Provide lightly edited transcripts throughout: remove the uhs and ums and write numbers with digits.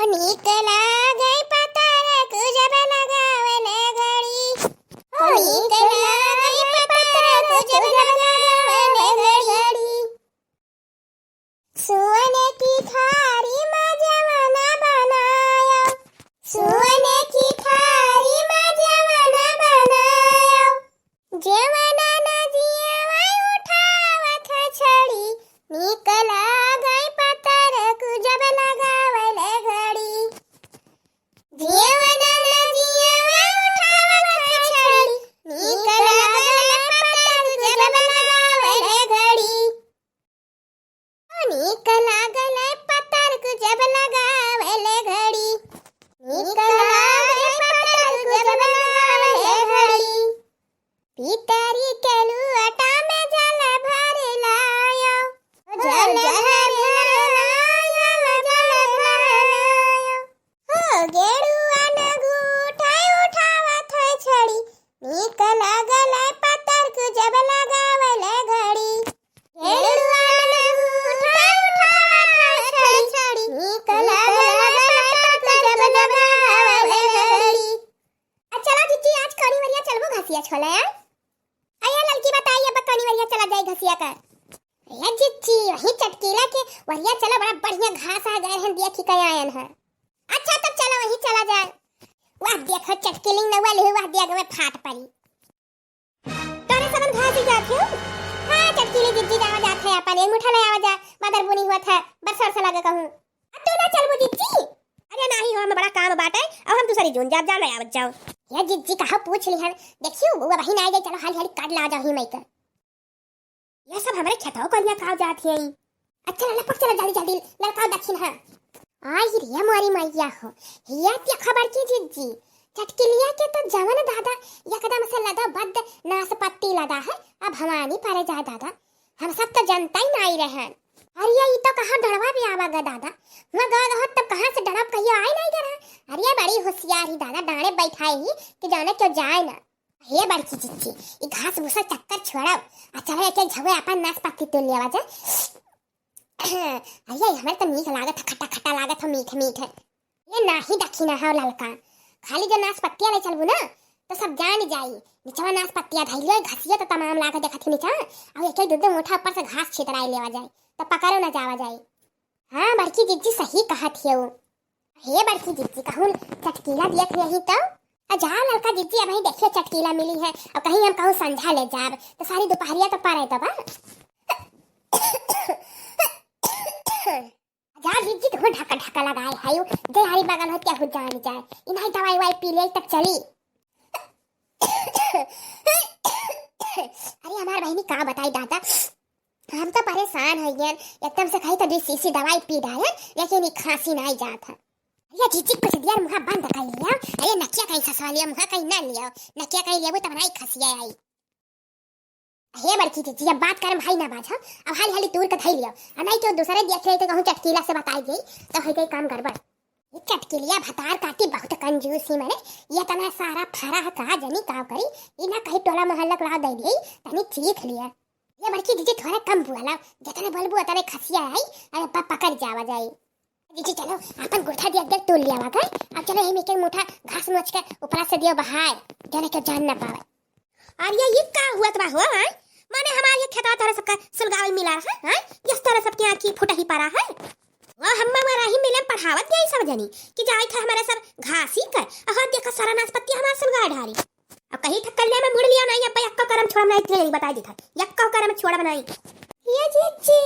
नीक लागे पतरक जब लगावले घड़ी। नीक लागे पतरक जब लगावले घड़ी। सोने की थारी में जवाना बनाया। सोने की थारी में जवाना बनाया। जवाना नदिया उठावत छड़ी। नीक लागे पतरक जब लगावले घड़ी। जवाना नदिया उठावत छड़ी। नीक लागे पतरक जब लगावले घड़ी। नीक लागले पतरक जब लगावले घड़ी। नीक लागे पतरक जब लगावले घड़ी। पितरी के लुअटा में जल भर लायो। जल भर लायो। जल भर लायो। हो गेरुआ न गुठाई उठावत छड़ी। नीक लागले पतरक जब लगावले घड़ी। गेरुआ न गुठाई उठावत छड़ी। नीक लागले पतरक जब लगावले घड़ी। चलो जीजी आज कड़ी वरिया चलबो घसिया छोला यार। अरे लड़की बताइए अब कड़ी वरिया चला जाए घसिया का। ये जीजी वही चटकीला के वरिया चला बड़ा बढ़िया घास आ गए हैं देखी कहीं आयन है। अच्छा तब चलो वही चला जाए। वाह देखो चटकीलिंग न वाले वाह दिया गए फाट पड़ी। तोरे सबन घास ही जात हो। हां चटकीली जीजी जावा जात है अपन एक मुठा ले आवा जा मदर बुनी हुआ था बरसर से लगा कहूं। अब तो ना चलबो जीजी। अरे नहीं हम बड़ा काम बाटे अब हम दूसरी जोन जाब जा ले आवत जाओ। ये जीजी कहा पूछ ली है देखियो वो वही ना आ जाए चलो हाल हाल काट ला जाओ ही मैं कर। ये सब हमारे खेतों को लिया खाओ जाती है। अच्छा लपक चला जल्दी जल्दी लड़का दक्षिण है। आई रे मोरी मैया हो ये क्या खबर की जीजी। चटकिलिया के तो जवन दादा एकदम से लदा बद नाशपत्ती लदा है अब हमानी पारे जा दादा हम सब तो जनता ही नहीं रहे। अरे ये तो कहाँ डरवा भी आवागा दादा मैं गवा हो तब कहाँ से डरब कहियो आए नहीं करा। अरे बड़ी होशियार ही दादा डांडे बैठाए ही कि जाने क्यों जाए ना। हे बड़की चिच्ची ये घास भूसा चक्कर छोड़ाओ आ चलो एक झगड़े अपन नाशपाती तोड़ लिया जा। अरे हमारे तो मीठ लागत है खट्टा खट्टा लागत है मीठ मीठ है। ये नाही दखी ना हो ललका खाली जो नाशपत्तियां ले चलबू ना तो सब जान जाई नीचवा नाशपत्तियां धइले घसिया तो तमाम लागे देखत नीचा अब एक एक दो मोटा ऊपर से घास छितराई लेवा जाए तो पकड़ो ना जावा जाए। हाँ बड़की जिज्जी सही कहा थी वो। हे बड़की जिज्जी कहूँ चटकीला देख रही तो जा लड़का जिज्जी अब ही देखिए चटकीला मिली है और कहीं हम कहूँ संझा ले जाब तो सारी दोपहरिया तो पारे दबा। जा जिज्जी तो ढक्का ढक्का लगाए है यू जे हरी बगल हो क्या हो जान जाए इन्हीं दवाई वाई पी ले तक चली। अरे हमार बहनी का बताई दादा हम तो परेशान है यार एकदम से कहीं तो 20 सीसी दवाई पी डाले लेकिन खांसी नहीं जाता है। ये जीजी कुछ दिया मुंह बंद कर लिया। अरे नकिया कहीं खसवा लिया मुंह कहीं ना लिया नकिया कहीं लिया वो तब नहीं खसिया आई। हे बड़की जीजी अब बात कर भाई ना बाज अब हाली हाली दूर का धई लियो और नहीं तो दूसरे देख रहे तो कहूं चटकीला से बताई गई तो है कोई काम गड़बड़। ये चटकीलिया भतार काटी बहुत कंजूसी मैंने ये तना सारा फरा है कहा जनी का करी इना कहीं टोला मोहल्ला ला दे दी तनी चीख लिया। ये बड़की जीजी थोड़ा कम बुआला जतने बोलबू उतने खसिया आई अरे पकड़ जावा जाए। जीजी चलो अपन गुठा दिया देख तोल लिया वाका अब चलो हम एक मुठा घास नोच के ऊपर से दियो बाहर जाने के जान ना पावे। और ये का हुआ तबा हुआ है माने हमारे ये खेतवा तरह सबका सुलगावल मिला है हैं इस तरह सबके आंखी फुटा ही पड़ा है। वो हम हमारा ही मिले पढ़ावत गई सब जनी कि जाई था हमारे सब घास ही कर और देखो सारा नाशपत्ती हमारे सुलगा ढारी अब कहीं ठक्कल में मुड़ लिया नहीं अब यक्का करम छोड़ा नहीं तेरी बता दी था यक्का करम छोड़ा बनाई। ये जीजी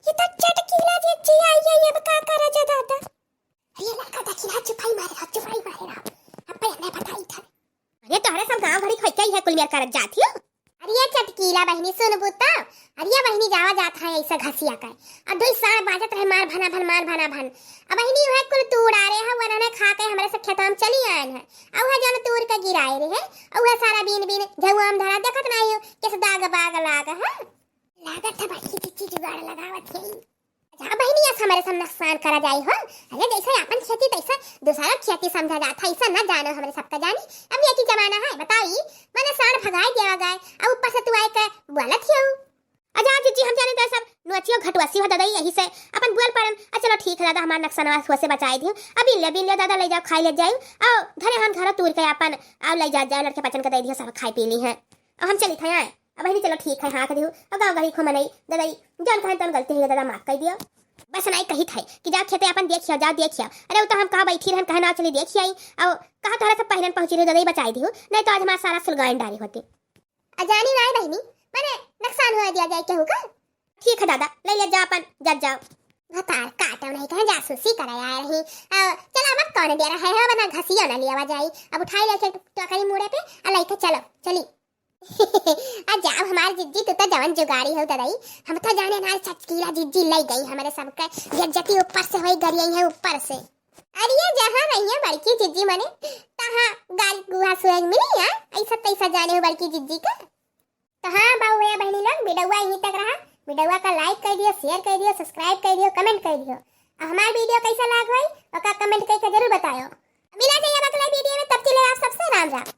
ये तो चटकीला जीजी आई है ये का करे जा दादा। अरे लड़का देखी हाथ चुपाई मारे रहा अब पहले बताई था। अरे तोहरे सब गांव भरी खोई है कुल मेर करत जाती हो। अरे ये चटकीला बहनी सुन बुता अरे ये बहनी जावा जाता है ऐसा घसिया कर अब 2 साल बाजत रहे मार भना भन अब बहनी है कुल तूड़ आ रहे हैं वरना खा के हमारे से खेतम चली आए हैं अब है जन तूड़ के गिराए रहे अब है सारा बीन झुआम धरा देखत नहीं हो किस दाग बाग लाग है लागत है बड़ी चिच्ची जुगाड़ लगावत है। जा बहनी ऐसा हमारे सब नुकसान करा जाए हो। अरे जैसे अपन खेती तैसा दूसरा खेती समझा जाता ऐसा न जानो हमारे सबका जानी अब ये की जमाना है बताई मैंने साड़ भगाई दिया गए अब ऊपर से तू आए के बोलत हो अच्छा जीजी हम जाने तो सब नुअचियो घटवासी हो दादा यही से अपन बुआल परम चलो ठीक है दादा हमार नक्शा हुआ से बचाई दियो अभी ले दादा ले जाओ खाई ले जाओ और धरे हम घर तूर के अपन आओ ले जाओ लड़के पचन के दे दियो सब खाई पी ली है और हम चली थे आए अब वही चलो ठीक है हाँ कह दियो और गाँव गली खो मनई दादा जौन कहें तौन गलती है दादा माफ कर दियो बस नहीं कही थे कि जाओ खेते अपन देखियो जाओ देखियो अरे वो तो हम कहाँ बैठी रहन कहे ना चली देखिए आई और कहा थोड़ा सा पहले पहुंची रही दादा बचाई दियो नहीं तो आज हमारा सारा सुलगान डाली होती अजानी ना बहनी मैंने नुकसान हुआ दिया जाए क्या होगा ठीक है दादा ले जाओ अपन जब जाओ भतार काटो नहीं कहे जासूसी कराया रही चलो अब कौन दे रहा है बना घसियो ना लिया जाई अब उठाई लेके टोकरी मुड़े पे अलाई के चलो चली आ जाओ हमार जिज्जी तू तो जवन जुगाड़ी हो दादाई हम तो जाने ना चचकीला जिज्जी ले गई हमारे सबके जज्जती ऊपर से होई गरियई है ऊपर से अरे ये जहां नहीं है बड़की जिज्जी मने तहां गाल गुहा सुएग मिली है ऐसा तैसा जाने हो बड़की जिज्जी का तो हाँ बाबू भैया बहनी लोग वीडियो यहीं तक रहा वीडियो का लाइक कर दियो शेयर कर दियो सब्सक्राइब कर दियो कमेंट कर दियो हमारा वीडियो कैसा लगा भाई और का कमेंट करके जरूर बताओ मिला चाहिए अगले वीडियो में तब के लिए आप सबसे राम राम।